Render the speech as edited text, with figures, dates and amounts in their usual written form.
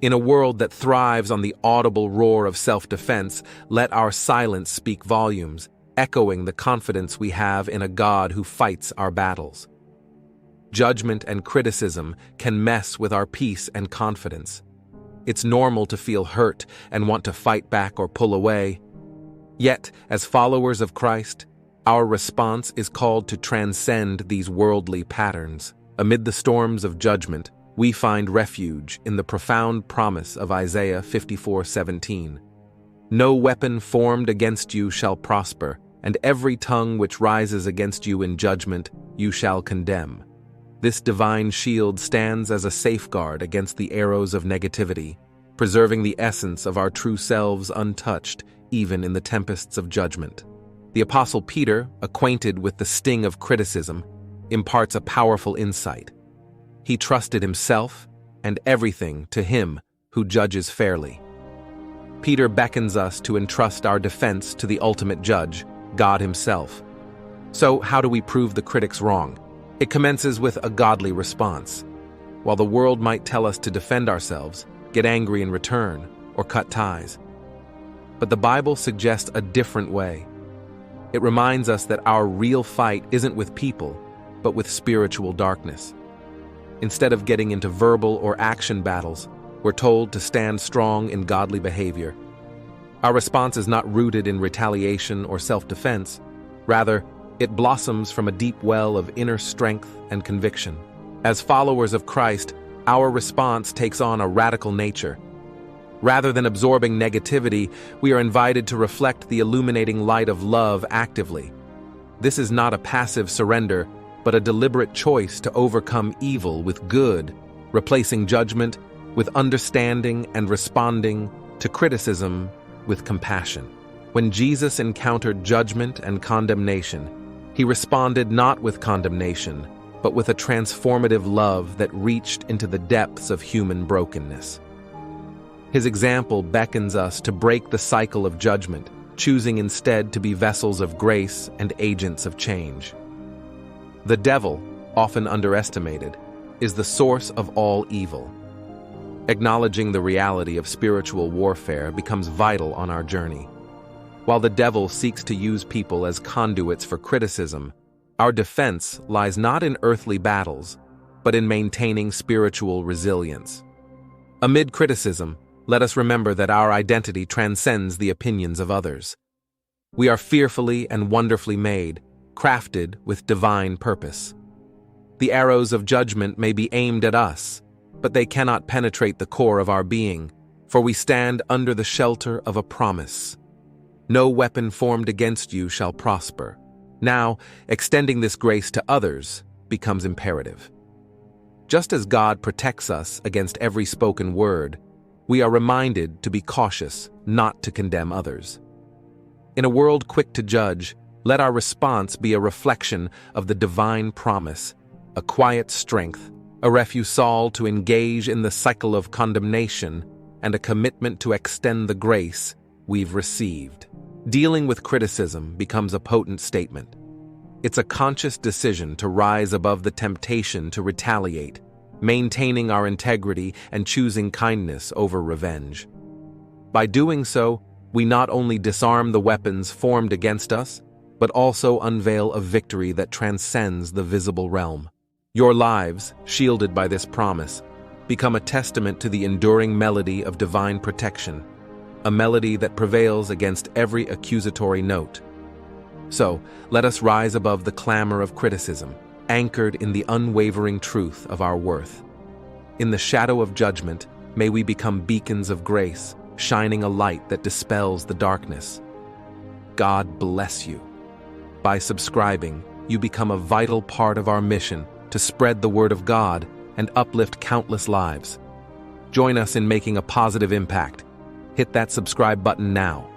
In a world that thrives on the audible roar of self-defense, let our silence speak volumes, echoing the confidence we have in a God who fights our battles. Judgment and criticism can mess with our peace and confidence. It's normal to feel hurt and want to fight back or pull away. Yet, as followers of Christ, our response is called to transcend these worldly patterns. Amid the storms of judgment, we find refuge in the profound promise of Isaiah 54:17. No weapon formed against you shall prosper, and every tongue which rises against you in judgment you shall condemn. This divine shield stands as a safeguard against the arrows of negativity, preserving the essence of our true selves untouched, even in the tempests of judgment. The Apostle Peter, acquainted with the sting of criticism, imparts a powerful insight. He trusted himself and everything to Him who judges fairly. Peter beckons us to entrust our defense to the ultimate judge, God Himself. So, how do we prove the critics wrong? It commences with a godly response. While the world might tell us to defend ourselves, get angry in return, or cut ties. But the Bible suggests a different way. It reminds us that our real fight isn't with people, but with spiritual darkness. Instead of getting into verbal or action battles, we're told to stand strong in godly behavior. Our response is not rooted in retaliation or self-defense. Rather, it blossoms from a deep well of inner strength and conviction. As followers of Christ, our response takes on a radical nature. Rather than absorbing negativity, we are invited to reflect the illuminating light of love actively. This is not a passive surrender, but a deliberate choice to overcome evil with good, replacing judgment with understanding and responding to criticism with compassion. When Jesus encountered judgment and condemnation, He responded not with condemnation, but with a transformative love that reached into the depths of human brokenness. His example beckons us to break the cycle of judgment, choosing instead to be vessels of grace and agents of change. The devil, often underestimated, is the source of all evil. Acknowledging the reality of spiritual warfare becomes vital on our journey. While the devil seeks to use people as conduits for criticism, our defense lies not in earthly battles, but in maintaining spiritual resilience. Amid criticism, let us remember that our identity transcends the opinions of others. We are fearfully and wonderfully made, crafted with divine purpose. The arrows of judgment may be aimed at us, but they cannot penetrate the core of our being, for we stand under the shelter of a promise. No weapon formed against you shall prosper. Now, extending this grace to others becomes imperative. Just as God protects us against every spoken word, we are reminded to be cautious not to condemn others. In a world quick to judge, let our response be a reflection of the divine promise, a quiet strength, a refusal to engage in the cycle of condemnation, and a commitment to extend the grace we've received. Dealing with criticism becomes a potent statement. It's a conscious decision to rise above the temptation to retaliate, maintaining our integrity and choosing kindness over revenge. By doing so, we not only disarm the weapons formed against us, but also unveil a victory that transcends the visible realm. Your lives, shielded by this promise, become a testament to the enduring melody of divine protection, a melody that prevails against every accusatory note. So, let us rise above the clamor of criticism, anchored in the unwavering truth of our worth. In the shadow of judgment, may we become beacons of grace, shining a light that dispels the darkness. God bless you. By subscribing, you become a vital part of our mission to spread the word of God and uplift countless lives. Join us in making a positive impact. Hit that subscribe button now.